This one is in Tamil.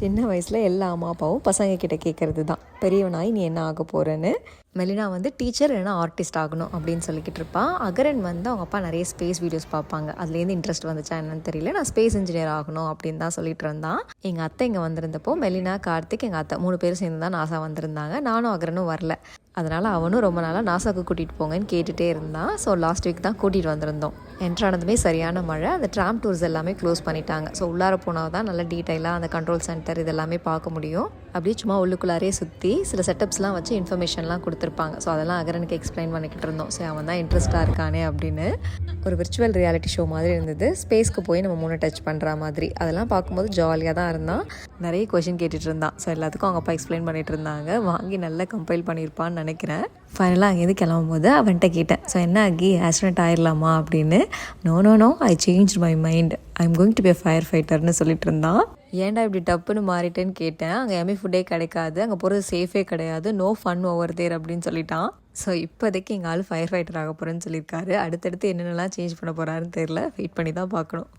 சின்ன வயசில் எல்லா அம்மா அப்பாவும் பசங்க கிட்ட கேட்குறது தான், பெரியவனாய் நீ என்ன ஆக போகிறேன்னு. மெலினா வந்து டீச்சர் இல்லைனா ஆர்டிஸ்ட் ஆகணும் அப்படின்னு சொல்லிக்கிட்டு இருப்பான். அகரன் வந்து அவங்க அப்பா நிறைய ஸ்பேஸ் வீடியோஸ் பார்ப்பாங்க, அதுலேருந்து இன்ட்ரெஸ்ட் வந்துச்சா என்னன்னு தெரியல, நான் ஸ்பேஸ் இன்ஜினியர் ஆகணும் அப்படின்னு தான் சொல்லிட்டு இருந்தான். எங்கள் அத்தை இங்கே வந்திருந்தப்போ மெலினா, கார்த்திக், எங்கள் அத்தை 3 பேரும் சேர்ந்து தான் நாசா வந்திருந்தாங்க. நானும் அகரனும் வரல. அதனால் அவனும் ரொம்ப நாளாக நாசாவுக்கு கூட்டிகிட்டு போங்கன்னு கேட்டுகிட்டே இருந்தான். ஸோ லாஸ்ட் வீக் தான் கூட்டிகிட்டு வந்திருந்தோம். என்ட்ரானதுமே சரியான மழை, அந்த ட்ராம் டூர்ஸ் எல்லாமே க்ளோஸ் பண்ணிட்டாங்க. ஸோ உள்ளார போனால் தான் நல்ல டீட்டெயிலாக அந்த கண்ட்ரோல் சென்டர் இதெல்லாமே பார்க்க முடியும். அப்படியே சும்மா உள்ளுக்குள்ளாரே சுற்றி சில செட்டப்ஸ்லாம் வச்சு இன்ஃபர்மேஷன்லாம் கொடுத்துருப்பாங்க. ஸோ அதெல்லாம் அகரனுக்கு எக்ஸ்பிளைன் பண்ணிக்கிட்டு இருந்தோம். சரி, அவன் தான் இன்ட்ரெஸ்ட்டாக இருக்கானே அப்படின்னு. ஒரு விர்ச்சுவல் ரியாலிட்டி ஷோ மாதிரி இருந்தது, ஸ்பேஸ்க்கு போய் நம்ம மூணு டச் பண்ணுற மாதிரி. அதெல்லாம் பார்க்கும்போது ஜாலியாக தான் இருந்தான். நிறைய கொஷின் கேட்டுட்டு இருந்தான். ஸோ எல்லாத்துக்கும் அவங்க அப்பா எக்ஸ்பிளைன் பண்ணிட்டு இருந்தாங்க. வாங்கி நல்லா கம்பைல் பண்ணியிருப்பான்னு நினைக்கிறேன். ஃபைனலாக அங்கேருந்து கிளம்பும்போது அவன்கிட்ட கேட்டேன், ஸோ என்ன ஆகி ஆக்சிடென்ட் ஆயிடலாமா அப்படின்னு. No I change my mind, I am going to be fire ஃபைட்டர்னு சொல்லிட்டு இருந்தான். ஏன்டா இப்படி டப்புன்னு மாறிட்டேன்னு கேட்டேன். அங்கே எம்ஏ ஃபுட்டே கிடைக்காது, அங்கே போகிறது சேஃபே கிடையாது, நோ ஃபன் ஓவர் தேர் அப்படின்னு சொல்லிட்டான். ஸோ இப்போதைக்கு எங்கள் ஆள் ஃபயர் ஃபைட்டர் ஆக போகிறேன்னு சொல்லியிருக்காரு. அடுத்தடுத்து என்னென்னலாம் சேஞ்ச் பண்ண போகிறாருன்னு தெரில, வெயிட் பண்ணி தான் பார்க்கணும்.